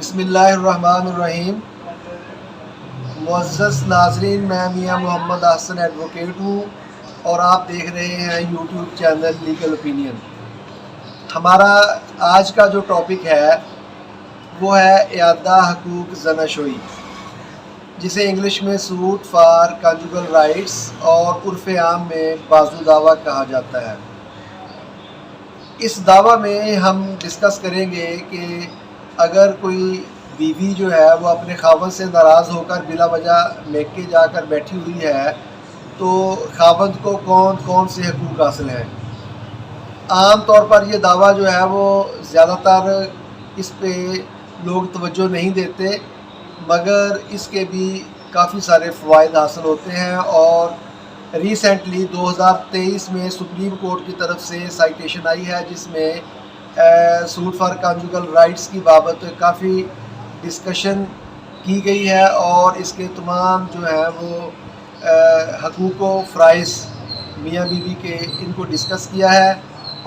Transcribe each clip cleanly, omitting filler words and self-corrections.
بسم اللہ الرحمن الرحیم۔ معزز ناظرین، میں میاں محمد احسن ایڈوکیٹ ہوں اور آپ دیکھ رہے ہیں یوٹیوب چینل لیگل اوپینین۔ ہمارا آج کا جو ٹاپک ہے وہ ہے اعادہ حقوق زناشوئی، جسے انگلش میں سوٹ فار کنجوگل رائٹس اور عرف عام میں بازو دعویٰ کہا جاتا ہے۔ اس دعویٰ میں ہم ڈسکس کریں گے کہ اگر کوئی بیوی جو ہے وہ اپنے خاوند سے ناراض ہو کر بلا وجہ میکے جا کر بیٹھی ہوئی ہے تو خاوند کو کون کون سے حقوق حاصل ہیں۔ عام طور پر یہ دعویٰ جو ہے وہ زیادہ تر اس پہ لوگ توجہ نہیں دیتے، مگر اس کے بھی کافی سارے فوائد حاصل ہوتے ہیں، اور ریسنٹلی 2023 میں سپریم کورٹ کی طرف سے سائٹیشن آئی ہے جس میں سوٹ فار کنجوگل رائٹس کی بابت کافی ڈسکشن کی گئی ہے، اور اس کے تمام جو ہیں وہ حقوق و فرائض میاں بیوی کے ان کو ڈسکس کیا ہے،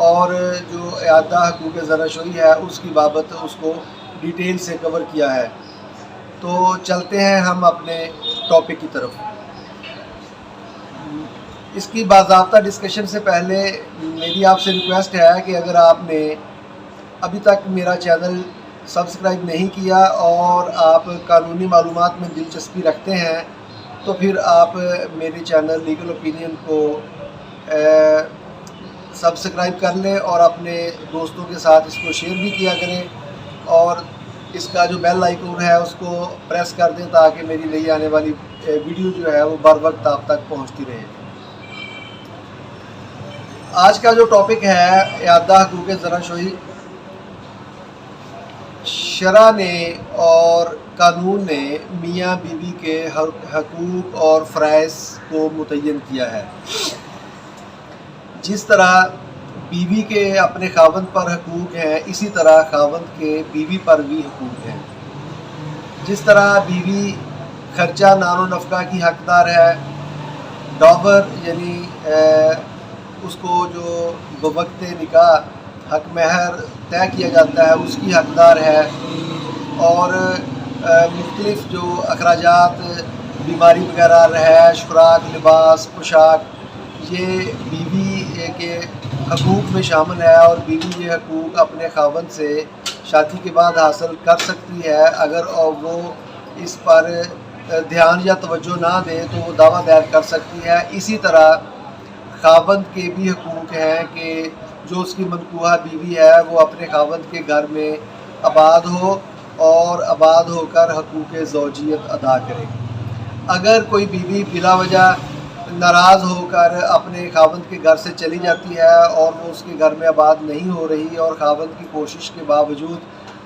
اور جو اعادہ حقوق زناشوئی ہے اس کی بابت اس کو ڈیٹیل سے کور کیا ہے۔ تو چلتے ہیں ہم اپنے ٹاپک کی طرف۔ اس کی باضابطہ ڈسکشن سے پہلے میری آپ سے ریکویسٹ ہے کہ اگر آپ نے ابھی تک میرا چینل سبسکرائب نہیں کیا اور آپ قانونی معلومات میں دلچسپی رکھتے ہیں تو پھر آپ میرے چینل لیگل اوپینین کو سبسکرائب کر لیں اور اپنے دوستوں کے ساتھ اس کو شیئر بھی کیا کریں، اور اس کا جو بیل آئیکن ہے اس کو پریس کر دیں تاکہ میری نئی آنے والی ویڈیو جو ہے وہ بر وقت آپ تک پہنچتی رہے۔ آج کا جو ٹاپک ہے اعادہ حقوق زناشوئی، شرع نے اور قانون نے میاں بیوی کے حقوق اور فرائض کو متعین کیا ہے۔ جس طرح بیوی کے اپنے خاوند پر حقوق ہیں، اسی طرح خاوند کے بیوی پر بھی حقوق ہیں۔ جس طرح بیوی خرچہ نان و نفقہ کی حقدار ہے، ڈاور یعنی اس کو جو بوقت نکاح حق مہر طے کیا جاتا ہے اس کی حقدار ہے، اور مختلف جو اخراجات بیماری وغیرہ، رہائش، خوراک، لباس، پوشاک، یہ بیوی کے حقوق میں شامل ہے، اور بیوی یہ حقوق اپنے خاوند سے شادی کے بعد حاصل کر سکتی ہے۔ اگر وہ اس پر دھیان یا توجہ نہ دے تو وہ دعویٰ دائر کر سکتی ہے۔ اسی طرح خاوند کے بھی حقوق ہیں کہ جو اس کی منکوحہ بیوی ہے وہ اپنے خاوند کے گھر میں آباد ہو اور آباد ہو کر حقوق زوجیت ادا کرے۔ اگر کوئی بیوی بلا وجہ ناراض ہو کر اپنے خاوند کے گھر سے چلی جاتی ہے اور وہ اس کے گھر میں آباد نہیں ہو رہی، اور خاوند کی کوشش کے باوجود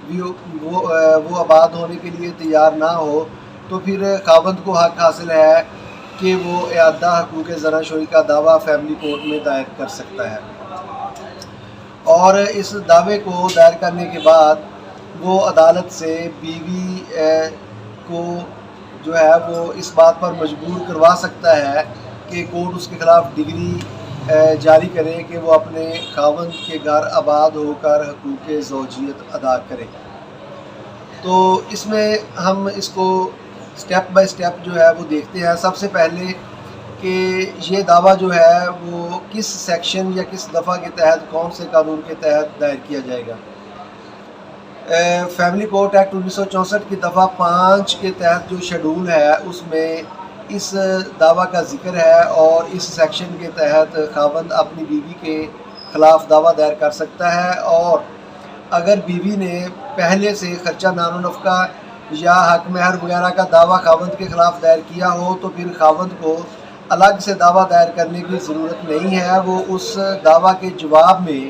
بھی وہ آباد ہونے کے لیے تیار نہ ہو، تو پھر خاوند کو حق حاصل ہے کہ وہ اعادہ حقوق زناشوئی کا دعویٰ فیملی کورٹ میں دائر کر سکتا ہے، اور اس دعوے کو دائر کرنے کے بعد وہ عدالت سے بیوی کو جو ہے وہ اس بات پر مجبور کروا سکتا ہے کہ کورٹ اس کے خلاف ڈگری جاری کرے کہ وہ اپنے خاوند کے گھر آباد ہو کر حقوق زوجیت ادا کرے۔ تو اس میں ہم اس کو سٹیپ بائی سٹیپ جو ہے وہ دیکھتے ہیں۔ سب سے پہلے کہ یہ دعویٰ جو ہے وہ کس سیکشن یا کس دفعہ کے تحت، کون سے قانون کے تحت دائر کیا جائے گا۔ فیملی کورٹ ایکٹ 1964 کی دفعہ 5 کے تحت جو شیڈول ہے اس میں اس دعویٰ کا ذکر ہے، اور اس سیکشن کے تحت خاوند اپنی بیوی کے خلاف دعویٰ دائر کر سکتا ہے، اور اگر بیوی نے پہلے سے خرچہ نان و نفقہ یا حق مہر وغیرہ کا دعویٰ خاوند کے خلاف دائر کیا ہو تو پھر خاوند کو الگ سے دعویٰ دائر کرنے کی ضرورت نہیں ہے۔ وہ اس دعویٰ کے جواب میں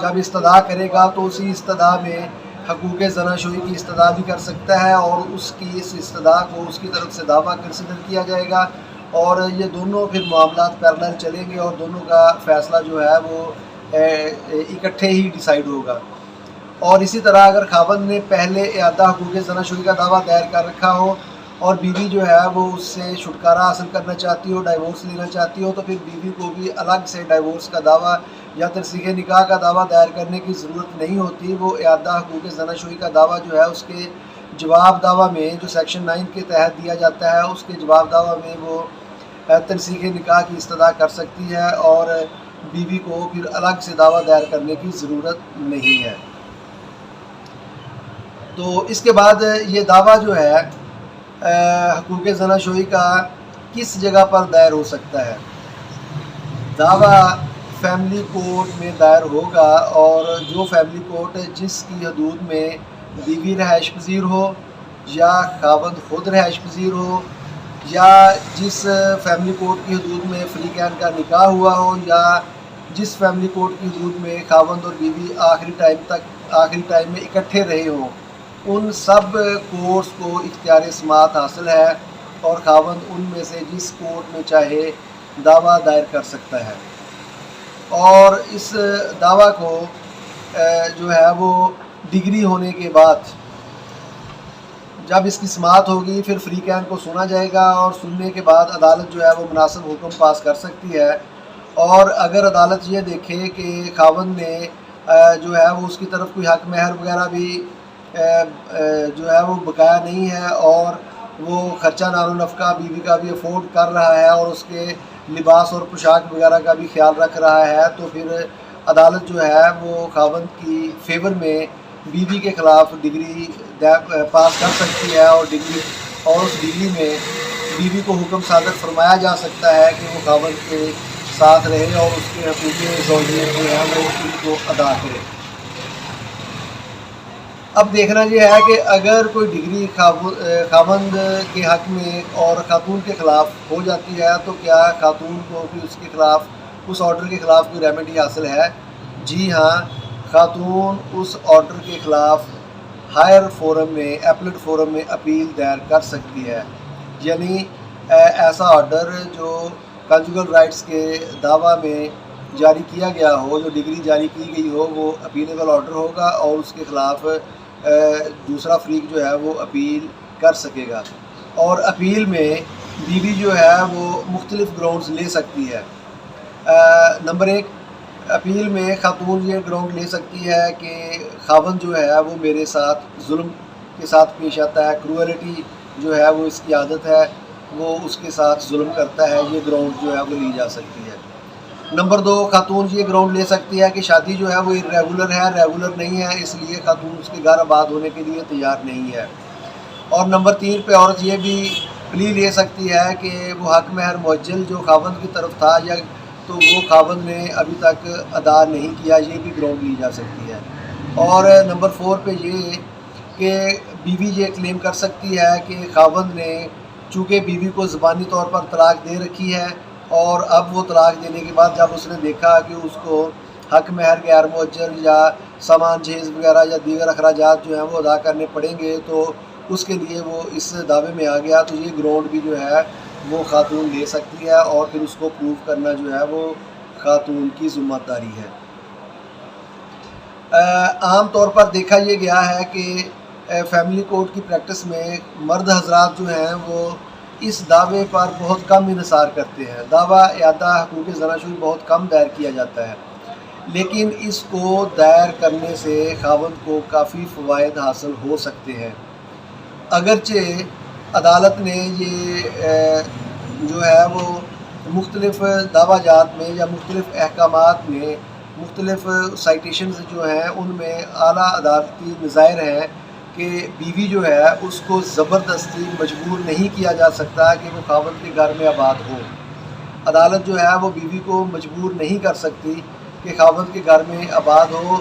جب استدعا کرے گا تو اسی استدعا میں حقوق زناشوئی کی استدعا بھی کر سکتا ہے، اور اس کی اس استدعا کو اس کی طرف سے دعویٰ کنسیڈر کیا جائے گا، اور یہ دونوں پھر معاملات پیرلل چلیں گے، اور دونوں کا فیصلہ جو ہے وہ اکٹھے ہی ڈیسائیڈ ہوگا۔ اور اسی طرح اگر خاوند نے پہلے اعادہ حقوق زناشوئی کا دعویٰ دائر کر رکھا ہو اور بیوی جو ہے وہ اس سے چھٹکارا حاصل کرنا چاہتی ہو، ڈائیورس لینا چاہتی ہو، تو پھر بیوی کو بھی الگ سے ڈائیورس کا دعویٰ یا ترسیخ نکاح کا دعویٰ دائر کرنے کی ضرورت نہیں ہوتی. وہ اعادہ حقوق زناشویی کا دعویٰ جو ہے اس کے جواب دعویٰ میں جو سیکشن 9 کے تحت دیا جاتا ہے اس کے جواب دعویٰ میں وہ ترسیخ نکاح کی استدعا کر سکتی ہے اور بیوی کو پھر الگ سے دعویٰ دائر کرنے کی ضرورت نہیں ہے. تو اس کے بعد یہ دعویٰ جو ہے حقوق زناشویی کا کس جگہ پر دائر ہو سکتا ہے؟ دعویٰ فیملی کورٹ میں دائر ہوگا، اور جو فیملی کورٹ جس کی حدود میں بیوی رہائش پذیر ہو یا خاوند خود رہائش پذیر ہو، یا جس فیملی کورٹ کی حدود میں فریقین کا نکاح ہوا ہو، یا جس فیملی کورٹ کی حدود میں خاوند اور بیوی آخری ٹائم میں اکٹھے رہے ہوں، ان سب کورٹس کو اختیار سماعت حاصل ہے اور خاوند ان میں سے جس کورٹ میں چاہے دعویٰ دائر کر سکتا ہے. اور اس دعویٰ کو جو ہے وہ ڈگری ہونے کے بعد جب اس کی سماعت ہوگی پھر فریقین کو سنا جائے گا، اور سننے کے بعد عدالت جو ہے وہ مناسب حکم پاس کر سکتی ہے. اور اگر عدالت یہ دیکھے کہ خاوند نے جو ہے وہ اس کی طرف کوئی حق مہر وغیرہ بھی جو ہے وہ بقایا نہیں ہے، اور وہ خرچہ نان و نفقہ بیوی کا بھی افورڈ کر رہا ہے اور اس کے لباس اور پوشاک وغیرہ کا بھی خیال رکھ رہا ہے، تو پھر عدالت جو ہے وہ خاوند کی فیور میں بیوی کے خلاف ڈگری پاس کر سکتی ہے، اور اس ڈگری میں بیوی کو حکم صادر فرمایا جا سکتا ہے کہ وہ خاوند کے ساتھ رہے اور اس کے حقوق زوجیت جو ہے وہ ان کو ادا کرے. اب دیکھنا یہ ہے کہ اگر کوئی ڈگری خاوند کے حق میں اور خاتون کے خلاف ہو جاتی ہے تو کیا خاتون کو بھی اس کے خلاف اس آرڈر کے خلاف کوئی ریمیڈی حاصل ہے؟ جی ہاں، خاتون اس آرڈر کے خلاف ہائر فورم میں ایپلیٹ فورم میں اپیل دائر کر سکتی ہے. یعنی ایسا آرڈر جو کنجوگل رائٹس کے دعویٰ میں جاری کیا گیا ہو، جو ڈگری جاری کی گئی ہو، وہ اپیلیبل آرڈر ہوگا اور اس کے خلاف دوسرا فریق جو ہے وہ اپیل کر سکے گا. اور اپیل میں بیوی جو ہے وہ مختلف گراؤنڈز لے سکتی ہے. نمبر 1، اپیل میں خاتون یہ گراؤنڈ لے سکتی ہے کہ خاوند جو ہے وہ میرے ساتھ ظلم کے ساتھ پیش آتا ہے، کروئلٹی جو ہے وہ اس کی عادت ہے، وہ اس کے ساتھ ظلم کرتا ہے. یہ گراؤنڈ جو ہے وہ لی جا سکتی ہے. نمبر 2، خاتون یہ گراؤنڈ لے سکتی ہے کہ شادی جو ہے وہ ریگولر ہے، ریگولر نہیں ہے، اس لیے خاتون اس کے گھر آباد ہونے کے لیے تیار نہیں ہے. اور نمبر 3 پہ عورت یہ بھی پلی لے سکتی ہے کہ وہ حق مہر معجل جو خاوند کی طرف تھا یا تو وہ خاوند نے ابھی تک ادا نہیں کیا، یہ بھی گراؤنڈ لی جا سکتی ہے. اور نمبر 4 پہ یہ کہ بیوی یہ کلیم کر سکتی ہے کہ خاوند نے چونکہ بیوی کو زبانی طور پر طلاق دے رکھی ہے، اور اب وہ طلاق دینے کے بعد جب اس نے دیکھا کہ اس کو حق مہر غیر معجل یا سامان جہیز وغیرہ یا دیگر اخراجات جو ہیں وہ ادا کرنے پڑیں گے، تو اس کے لیے وہ اس دعوے میں آ گیا. تو یہ گراؤنڈ بھی جو ہے وہ خاتون لے سکتی ہے، اور پھر اس کو پروف کرنا جو ہے وہ خاتون کی ذمہ داری ہے. عام طور پر دیکھا یہ گیا ہے کہ فیملی کورٹ کی پریکٹس میں مرد حضرات جو ہیں وہ اس دعوے پر بہت کم انحصار کرتے ہیں. دعویٰ اعادہ حقوق زناشویی بہت کم دائر کیا جاتا ہے، لیکن اس کو دائر کرنے سے خاوند کو کافی فوائد حاصل ہو سکتے ہیں. اگرچہ عدالت نے یہ جو ہے وہ مختلف دعویٰ جات میں یا مختلف احکامات میں مختلف سائٹیشنز جو ہیں ان میں اعلیٰ عدالتی نظائر ہیں کہ بیوی جو ہے اس کو زبردستی مجبور نہیں کیا جا سکتا کہ وہ خاوند کے گھر میں آباد ہو. عدالت جو ہے وہ بیوی کو مجبور نہیں کر سکتی کہ خاوند کے گھر میں آباد ہو.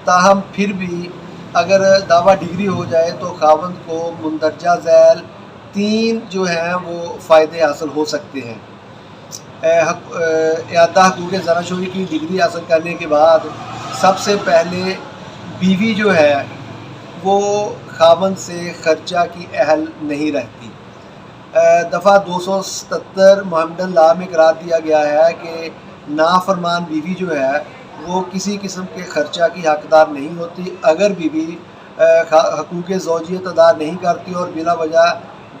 تاہم پھر بھی اگر دعویٰ ڈگری ہو جائے تو خاوند کو مندرجہ ذیل 3 جو ہیں وہ فائدے حاصل ہو سکتے ہیں. اعادہ حقوق زناشویی کی ڈگری حاصل کرنے کے بعد سب سے پہلے بیوی جو ہے وہ خاوند سے خرچہ کی اہل نہیں رہتی. دفعہ 277 محمدن لاء میں قرار دیا گیا ہے کہ نافرمان بیوی جو ہے وہ کسی قسم کے خرچہ کی حقدار نہیں ہوتی. اگر بیوی حقوق زوجیت ادا نہیں کرتی اور بلا وجہ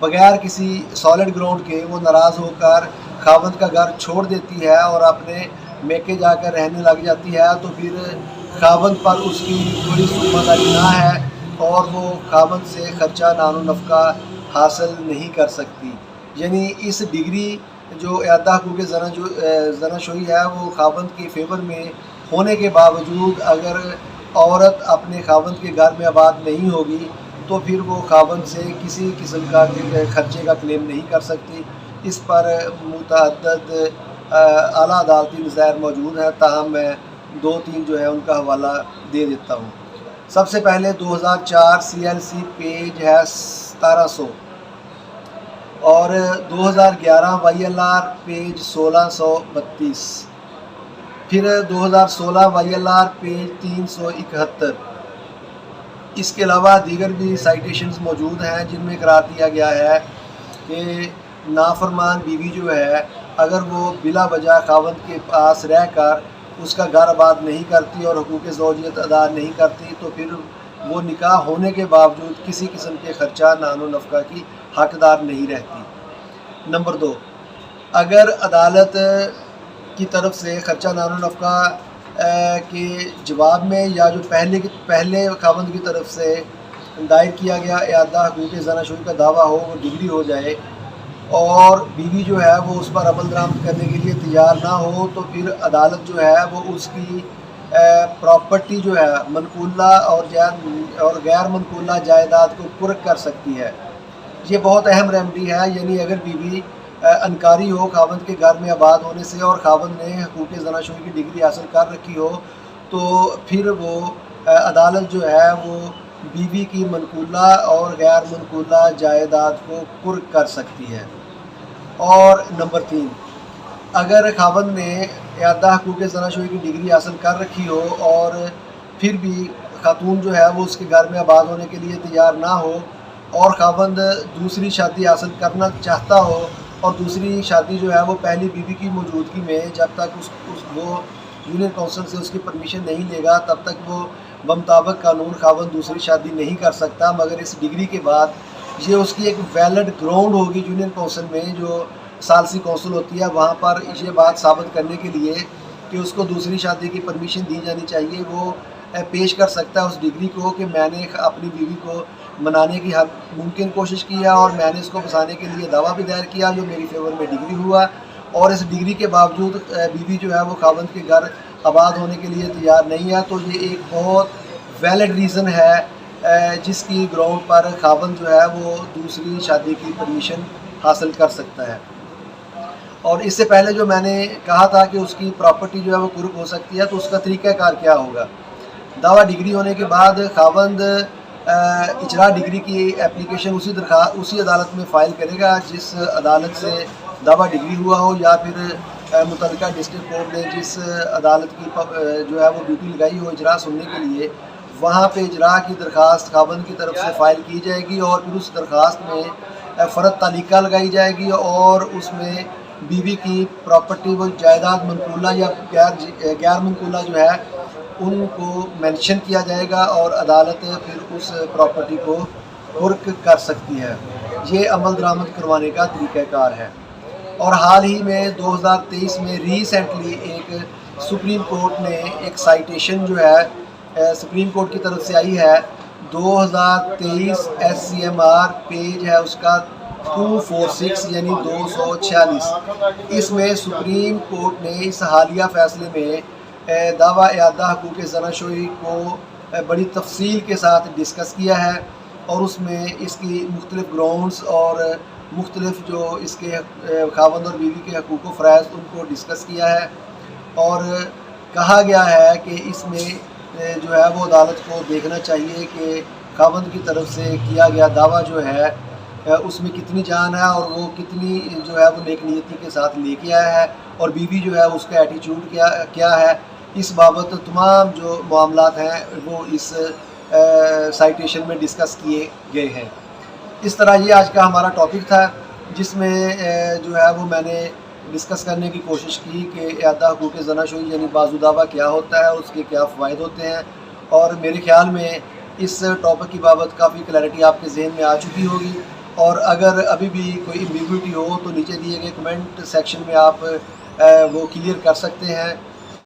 بغیر کسی سالڈ گراؤنڈ کے وہ ناراض ہو کر خاوند کا گھر چھوڑ دیتی ہے اور اپنے میکے جا کر رہنے لگ جاتی ہے تو پھر خاوند پر اس کی کوئی ذمہ داری نہ ہے اور وہ خاوند سے خرچہ نان و نفقہ حاصل نہیں کر سکتی. یعنی اس ڈگری جو اعادہ حقوق زناشویی ہے وہ خاوند کے فیور میں ہونے کے باوجود اگر عورت اپنے خاوند کے گھر میں آباد نہیں ہوگی تو پھر وہ خاوند سے کسی قسم کا خرچے کا کلیم نہیں کر سکتی. اس پر متعدد اعلیٰ عدالتی نظائر موجود ہیں، تاہم میں 2-3 جو ہے ان کا حوالہ دے دیتا ہوں. سب سے پہلے 2004 CLC پیج ہے 1700 اور 2011 YLR پیج 1632، پھر 2016 YLR پیج 371. اس کے علاوہ دیگر بھی سائٹیشنز موجود ہیں جن میں قرار دیا گیا ہے کہ نافرمان بیوی جو ہے اگر وہ بلا وجہ خاوند کے پاس رہ کر اس کا گھر آباد نہیں کرتی اور حقوق زوجیت ادا نہیں کرتی تو پھر وہ نکاح ہونے کے باوجود کسی قسم کے خرچہ نان و نفقہ کی حقدار نہیں رہتی. نمبر 2، اگر عدالت کی طرف سے خرچہ نان و نفقہ کے جواب میں یا جو پہلے خاوند کی طرف سے دائر کیا گیا اعادہ حقوق زناشویی کا دعویٰ ہو، وہ ڈگری ہو جائے اور بیوی جو ہے وہ اس پر عمل درآمد کرنے کے لیے تیار نہ ہو تو پھر عدالت جو ہے وہ اس کی پراپرٹی جو ہے منقولہ اور غیر منقولہ جائیداد کو قرق کر سکتی ہے. یہ بہت اہم ریمیڈی ہے. یعنی اگر بیوی انکاری ہو خاوند کے گھر میں آباد ہونے سے اور خاوند نے حقوق زناشویی کی ڈگری حاصل کر رکھی ہو تو پھر وہ عدالت جو ہے وہ بیوی کی منقولہ اور غیر منقولہ جائیداد کو قرق کر سکتی ہے. اور نمبر 3، اگر خاوند نے اعادہ حقوق زناشویی کی ڈگری حاصل کر رکھی ہو اور پھر بھی خاتون جو ہے وہ اس کے گھر میں آباد ہونے کے لیے تیار نہ ہو اور خاوند دوسری شادی حاصل کرنا چاہتا ہو اور دوسری شادی جو ہے وہ پہلی بیوی کی موجودگی میں جب تک وہ یونین کونسل سے اس کی پرمیشن نہیں لے گا تب تک وہ بمطابق قانون خاوند دوسری شادی نہیں کر سکتا، مگر اس ڈگری کے بعد یہ اس کی ایک ویلڈ گراؤنڈ ہوگی یونین کونسل میں جو ثالثی کونسل ہوتی ہے، وہاں پر یہ بات ثابت کرنے کے لیے کہ اس کو دوسری شادی کی پرمیشن دی جانی چاہیے. وہ پیش کر سکتا ہے اس ڈگری کو کہ میں نے اپنی بیوی کو منانے کی ہر ممکن کوشش کیا اور میں نے اس کو بسانے کے لیے دعویٰ بھی دائر کیا جو میری فیور میں ڈگری ہوا، اور اس ڈگری کے باوجود بیوی جو ہے وہ خاوند کے گھر آباد ہونے کے لیے تیار نہیں ہے. تو یہ ایک بہت ویلڈ ریزن ہے جس کی گراؤنڈ پر خاوند جو ہے وہ دوسری شادی کی پرمیشن حاصل کر سکتا ہے. اور اس سے پہلے جو میں نے کہا تھا کہ اس کی پراپرٹی جو ہے وہ قرق ہو سکتی ہے، تو اس کا طریقہ کار کیا ہوگا؟ دعویٰ ڈگری ہونے کے بعد خاوند اجراء ڈگری کی اپلیکیشن اسی عدالت میں فائل کرے گا جس عدالت سے دعویٰ ڈگری ہوا ہو، یا پھر متعلقہ ڈسٹرکٹ کورٹ نے جس عدالت کی جو ہے وہ ڈیوٹی لگائی ہو اجراء سننے کے لیے، وہاں پہ اجراء کی درخواست خاوند کی طرف سے فائل کی جائے گی اور پھر اس درخواست میں فرد تعلیقہ لگائی جائے گی اور اس میں بیوی کی پراپرٹی وہ جائیداد منقولہ یا غیر منقولہ جو ہے ان کو مینشن کیا جائے گا اور عدالت پھر اس پراپرٹی کو قرق کر سکتی ہے. یہ عمل درآمد کروانے کا طریقہ کار ہے. اور حال ہی میں 2023 میں ریسنٹلی ایک سپریم کورٹ نے ایک سائٹیشن جو ہے سپریم کورٹ کی طرف سے آئی ہے 2023 SCMR پیج ہے اس کا 246 یعنی 246. اس میں سپریم کورٹ نے اس حالیہ فیصلے میں دعویٰ اعادہ حقوق زناشویی کو بڑی تفصیل کے ساتھ ڈسکس کیا ہے اور اس میں اس کی مختلف گراؤنڈز اور مختلف جو اس کے خاوند اور بیوی کے حقوق و فرائض ان کو ڈسکس کیا ہے. اور کہا گیا ہے کہ اس میں جو ہے وہ عدالت کو دیکھنا چاہیے کہ خاوند کی طرف سے کیا گیا دعویٰ جو ہے اس میں کتنی جان ہے اور وہ کتنی جو ہے وہ نیک نیتی کے ساتھ لے کے آیا ہے اور بیوی جو ہے اس کا ایٹیچیوڈ کیا ہے. اس بابت تمام جو معاملات ہیں وہ اس سائٹیشن میں ڈسکس کیے گئے ہیں. اس طرح یہ آج کا ہمارا ٹاپک تھا جس میں جو ہے وہ میں نے ڈسکس کرنے کی کوشش کی کہ اعادہ حقوق زناشویی یعنی بازو دعویٰ کیا ہوتا ہے اور اس کے کیا فوائد ہوتے ہیں. اور میرے خیال میں اس ٹاپک کی بابت کافی کلیئرٹی آپ کے ذہن میں آ چکی ہوگی. اور اگر ابھی بھی کوئی ایمبیگوٹی ہو تو نیچے دیے گئے کمنٹ سیکشن میں آپ وہ کلیئر کر سکتے ہیں.